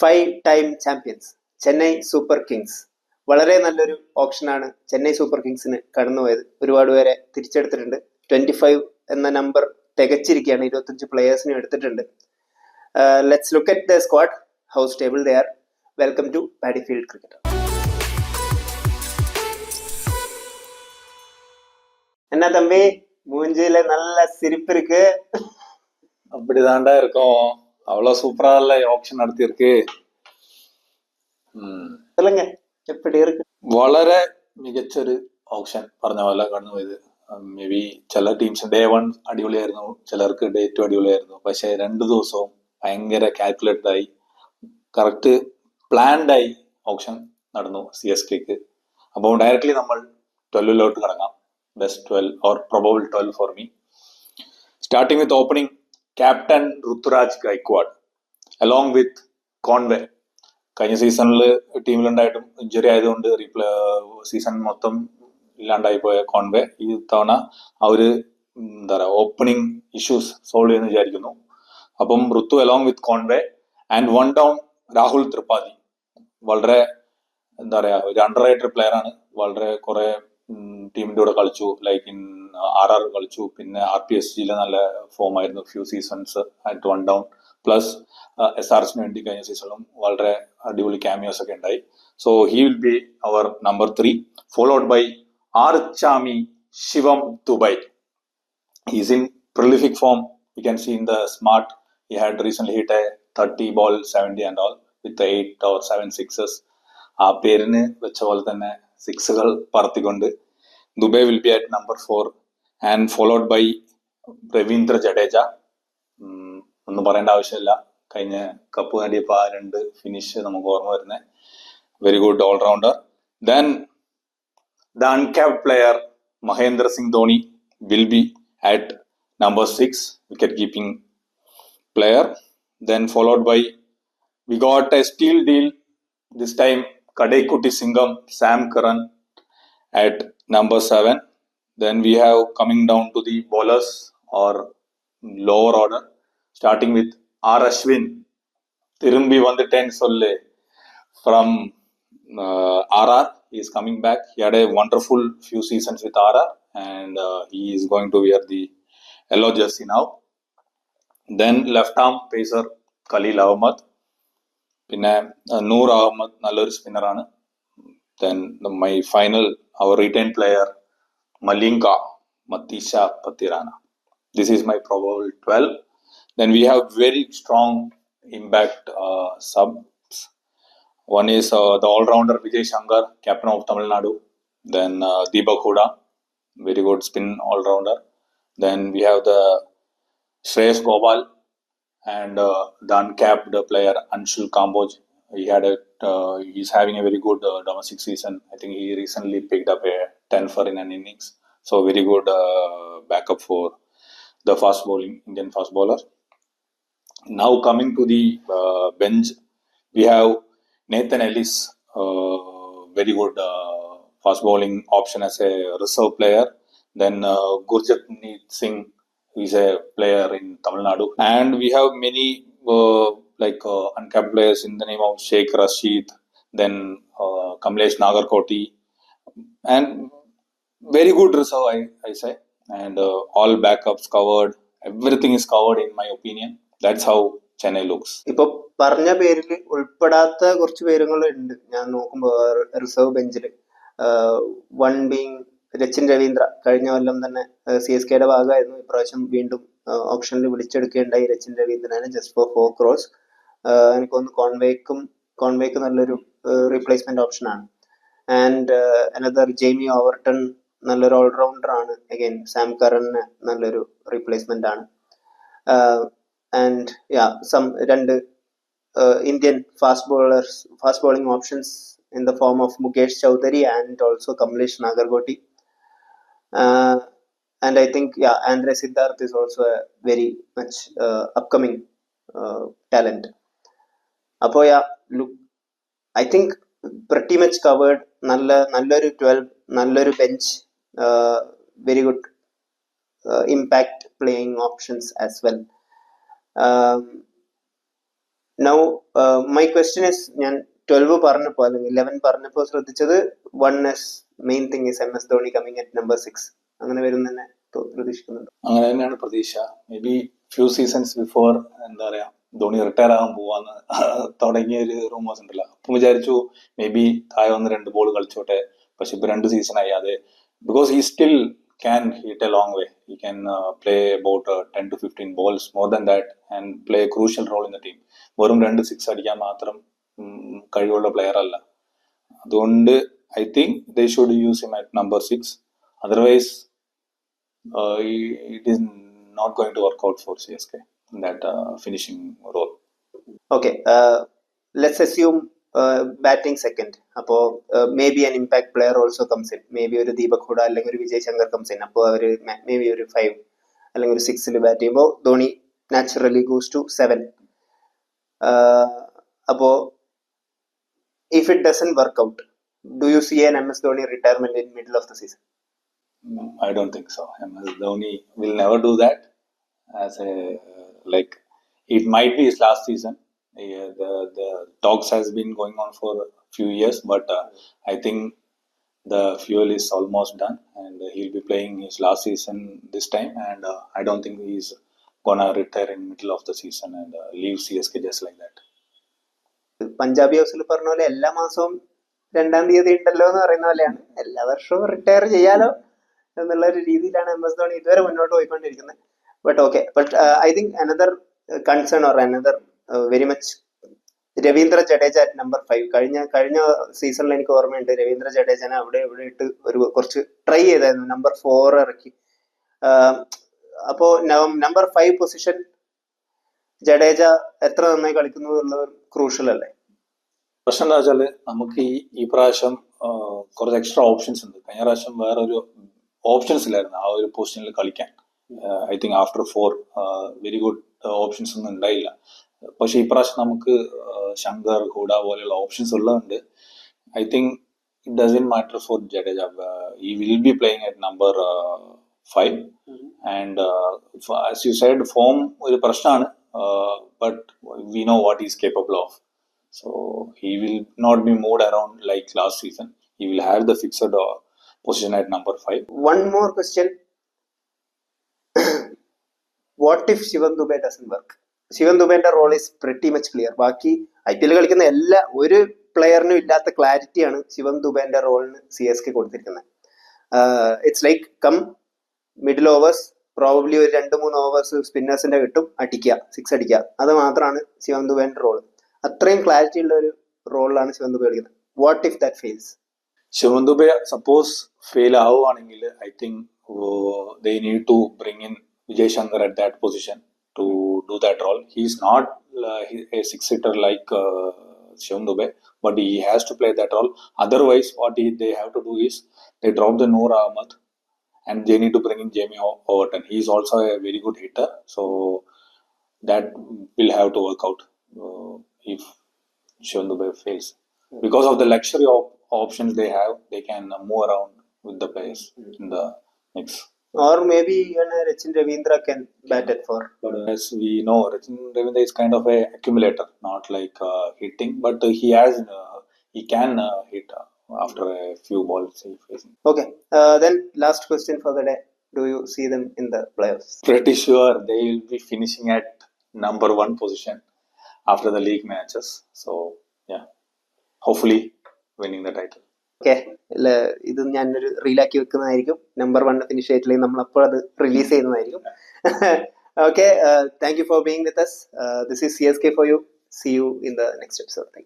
5-time champions Chennai super Kings. വളരെ നല്ലൊരു ഓപ്ഷനാണ് ചെന്നൈ സൂപ്പർ കിങ്സിന് കടന്നുപോയത്. ഒരുപാട് പേരെ തിരിച്ചെടുത്തിട്ടുണ്ട്. 25 എന്ന നമ്പർ തികച്ചിരിക്കുകയാണ്. 25 പ്ലേയേഴ്സിനെ എടുത്തിട്ടുണ്ട്. Let's look at the squad, how stable they are. Welcome to paddy field cricket. என்ன தம்பி மூஞ்சியில நல்ல சிரிப்பு இருக்கு. அப்படிதான்டா இருக்கும். அவ்வளவு சூப்பரா இல்ல ஆப்ஷன் நடத்தியிருக்கு. சொல்லுங்க எப்படி இருக்கு? വളരെ മികച്ചൊരു ഓപ്ഷൻ പറഞ്ഞ പോലെ കടന്നുപോയത്. മേ ബി ചില ടീംസ് ഡേ 1 അടിപൊളിയായിരുന്നു, ചിലർക്ക് ഡേ 2 അടിപൊളിയായിരുന്നു. പക്ഷെ 2 ദിവസവും ഭയങ്കര കാൽക്കുലേറ്റഡ് ആയി, കറക്റ്റ് പ്ലാൻഡ് ആയി ഓപ്ഷൻ നടന്നു CSKക്ക്. അപ്പോൾ ഡയറക്ട്ലി നമ്മൾ 12 കടങ്ങാം. Best 12 or probable 12 for me. Starting with opening captain Ruturaj Gaikwad along with Conway. കഴിഞ്ഞ സീസണിൽ ടീമിലുണ്ടായിട്ടും ഇഞ്ചുറി ആയതുകൊണ്ട് സീസൺ മൊത്തം ഇല്ലാണ്ടായി പോയ കോൺവേ ഈ തവണ അവര് ഓപ്പണിംഗ് ഇഷ്യൂസ് സോൾവ് ചെയ്യുമെന്ന് വിചാരിക്കുന്നു. അപ്പം Rutu along with Conway and 1 down Rahul Tripathi. വളരെ ഒരു അണ്ടർ റേറ്റഡ് പ്ലെയർ ആണ്. വളരെ കുറെ ടീമിന്റെ കൂടെ കളിച്ചു, ലൈക്ക് ഇൻ RR കളിച്ചു, പിന്നെ RPSGയിലെ നല്ല ഫോം ആയിരുന്നു few seasons at 1 down. Plus SRHന് വേണ്ടി കഴിഞ്ഞ സീസണിലും വളരെ അടിപൊളി ക്യാമിയോസ് ഒക്കെ ഉണ്ടായി. So he will be our number 3, followed by ആർച്ചാമി Shivam Dube. He's in prolific form. You can see in the smart. He had recently hit a 30 ball 70 and all with 8 or 7 sixes. ആ പേരിന് വെച്ച പോലെ തന്നെ സിക്സുകൾ പറത്തിക്കൊണ്ട് Dube will be at number 4 and followed by Ravindra Jadeja. ഒന്നും പറയേണ്ട ആവശ്യമില്ല, കഴിഞ്ഞ കപ്പ് നേടിയപ്പോൾ ആ 2 ഫിനിഷ് നമുക്ക് ഓർമ്മ വരുന്നത്. Very good allrounder. Then the uncapped player Mahendra Singh Dhoni will be at number 6, wicket keeping player. Then followed by, we got a steal deal this time, Kadekutti Singham Sam Curran at number 7. Then we have coming down to the bowlers or lower order, starting with R Ashwin. Tirumbi won the 10 solle from RR. He is coming back. He had a wonderful few seasons with RR and he is going to wear the yellow jersey now. Then left arm pacer Khalil Ahmed, പിന്നെ നൂർ അഹമ്മദ് നല്ലൊരു സ്പിന്നറാണ്. Then my final, our retained player Malinga Matisha Patirana. This is my probable 12. Then we have very strong impact subs. One is the all-rounder Vijay Shankar, captain of Tamil Nadu. Then Deepak Huda, very good spin all-rounder. Then we have the Shreyas Gopal and the uncapped player Anshul Kamboj. He's having a very good domestic season. I think he recently picked up a 10 for in an innings. So very good backup for the Indian fast bowler. Now coming to the bench, we have Nathan Ellis, very good fast bowling option as a reserve player. Then Gurjatneet Singh, who is a player in Tamil Nadu. And we have many uncapped players in the name of Sheikh Rashid, then Kamlesh Nagarkoti. And very good reserve, I say. And all backups covered. Everything is covered in my opinion. That's how Chennai looks. ഇപ്പൊ പറഞ്ഞ പേരിൽ ഉൾപ്പെടാത്ത കുറച്ച് പേരുകളുണ്ട് ഞാൻ നോക്കുമ്പോൾ reserve ബെഞ്ചിൽ. One being Rachin Ravindra. കഴിഞ്ഞ കൊല്ലം തന്നെ CSKയുടെ ഭാഗമായിരുന്നു. ഇപ്രാവശ്യം വീണ്ടും ഓപ്ഷനിൽ വിളിച്ചെടുക്കുകയുണ്ടായി രച്ചിൻ രവീന്ദ്രനെ, ജസ്റ്റ് ഫോർ 4 crores. എനിക്കൊന്ന് കോൺവേക്ക് നല്ലൊരു റീപ്ലേസ്മെന്റ് ഓപ്ഷനാണ്. ആൻഡ് അനദർ ജെയ്മി ഓവർട്ടൺ, നല്ലൊരു ഓൾറൗണ്ടർ ആണ്. അഗൈൻ സാം കറന് നല്ലൊരു റീപ്ലേസ്മെന്റ് ആണ്. ആൻഡ് രണ്ട് Indian fast bowling options in the form of Mukesh Chowdhury and also Kamlesh Nagarkoti. And I think Andre Siddharth is also a very much upcoming talent. Appo look, I think pretty much covered. നല്ലൊരു 12, നല്ലൊരു bench, very good impact playing options as well. Now my question is, ഞാൻ 12 പറഞ്ഞപ്പോൾ അല്ലെങ്കിൽ 11 പറഞ്ഞപ്പോൾ ശ്രദ്ധിച്ചത് one S main thing is MS Dhoni coming at number 6. അങ്ങനെ വരും തന്നെ പ്രതീക്ഷിക്കുന്നുണ്ട്. അങ്ങനെ തന്നെയാണ് പ്രതീക്ഷ. May be few seasons before എന്താ പറയാ ധോണി റിട്ടയർ ആകാൻ പോവാന്ന് തുടങ്ങിയ ഒരു റൂമേഴ്സ് ഉണ്ടല്ലോ. അപ്പം വിചാരിച്ചു മേ ബി താഴെ 1-2 ബോൾ കളിച്ചോട്ടെ. പക്ഷെ ഇപ്പൊ 2 സീസണായി അത്. Because he still can hit a long way. He can play about 10 to 15 balls more than that and play a crucial role in the team. വെറും 2 6 അടിക്കാൻ മാത്രം കഴിവുള്ള പ്ലെയർ അല്ല. അതുകൊണ്ട് I think they should use him at number 6. Otherwise it is not going to work out for CSK in that finishing role. Okay, let's assume batting second. അപ്പോൾ may be an impact player also comes in. May be ഒരു ദീപക് ഹുഡ അല്ലെങ്കിൽ ഒരു Vijay Shankar comes in. അപ്പോൾ അവർ may be ഒരു 5 അല്ലെങ്കിൽ ഒരു 6 bat ചെയ്യുമ്പോൾ Dhoni naturally goes to 7. അപ്പോൾ if it doesn't work out, do you see an MS Dhoni retirement in middle of the season? I don't think so. MS Dhoni will never do that. As a it might be his last season. The talks has been going on for a few years, but I think the fuel is almost done, and he'll be playing his last season this time. And I don't think he's gonna retire in middle of the season and leave CSK just like that. Punjabi ഹൗസിൽ പറഞ്ഞ പോലെ എല്ലാ മാസവും 2-ാം തീയതി ഉണ്ടല്ലോ എന്ന് പറയുന്ന പോലെയാണ് എല്ലാ വർഷവും റിട്ടയർ ചെയ്യാലോ എന്നുള്ള ഒരു രീതിയിലാണ് MS ധോണി ഇതുവരെ മുന്നോട്ട് പോയിക്കൊണ്ടിരിക്കുന്നത്. But okay, but I think another concern or another very much Ravindra Jadeja at number 5. കഴിഞ്ഞ സീസണിൽ എനിക്ക് ഓർമ്മയുണ്ട് രവീന്ദ്ര ജഡേജനെ അവിടെ ഇവിടെ ഇട്ട് കുറച്ച് ട്രൈ ചെയ്തായിരുന്നു, നമ്പർ 4 ഇറക്കി. അപ്പോ നമ്പർ 5 പൊസിഷൻ ജഡേജ എത്ര നന്നായി കളിക്കുന്നു എന്നുള്ളത് ക്രൂഷ്യൽ അല്ലേ? പ്രശ്നം എന്താ വെച്ചാല് നമുക്ക് ഈ പ്രാവശ്യം കുറച്ച് എക്സ്ട്രാ ഓപ്ഷൻസ് ഉണ്ട്. കഴിഞ്ഞ പ്രാവശ്യം വേറെ ഒരു ഓപ്ഷൻസ് ഇല്ലായിരുന്നു ആ ഒരു പൊസിഷനിൽ കളിക്കാൻ. I think after 4 very good options ഒന്നും ഉണ്ടായില്ല. പക്ഷെ ഇപ്രാവശ്യം നമുക്ക് ശങ്കർ ഹൂഡ പോലെയുള്ള ഓപ്ഷൻസ് ഉള്ളതുകൊണ്ട് I think it doesn't matter for Jadeja. He will be playing at number 5. And as you side form ഒരു പ്രശ്നമാണ്, but we know what he's capable of. So he will not be moved around like last season. He will have the fixed position at number 5. One more question. What if Shivam Dube doesn't work? Shivam Dube's role is pretty much clear. ബാക്കി IPL കളിക്കുന്ന എല്ലാ ഒരു പ്ലെയറിനും ഇല്ലാത്ത ക്ലാരിറ്റിയാണ് ശിവം ദുബേന്റെ റോളിന് CSK കൊടുത്തിരിക്കുന്നത്. It's like come middle overs, probably ഒരു 2-3 ഓവേഴ്സ് സ്പിന്നേഴ്സിന്റെ കിട്ടും, അടിക്കുക, 6 അടിക്കുക. അത് മാത്രമാണ് ശിവം ദുബേന്റെ റോൾ. അത്രയും ക്ലാരിറ്റി ഉള്ള ഒരു റോളിലാണ് ശിവം ദുബെ കളിക്കുന്നത്. What if that fails? Shivam Dube suppose fail ആവുകയാണെങ്കിൽ I think they need to bring in Vijay Shankar at that position to do that role. He is not a 6 hitter like Shivam Dube, but he has to play that role. Otherwise what they have to do is they drop the Noor Ahmed and they need to bring in Jamie Overton. He is also a very good hitter, so that will have to work out if Shivam Dube fails. Because of the luxury of options they have, they can move around with the players in the mix. Or maybe even Rachin Ravindra can bat at 4. But as we know, Rachin Ravindra is kind of a accumulator, not like hitting, but he can hit after a few balls facing. Okay, then last question for the day. Do you see them in the playoffs? Pretty sure they will be finishing at number 1 position after the league matches. So yeah, hopefully winning the title. Okay, ഇത് ഞാനൊരു റീലാക്കി വെക്കുന്നതായിരിക്കും. Number 1 finish ആയിട്ടില്ലെങ്കിൽ നമ്മൾ അപ്പോൾ അത് release ചെയ്യുന്നതായിരിക്കും. Okay, thank you for being with us. This is CSK for you. See you in the next episode. Thank you.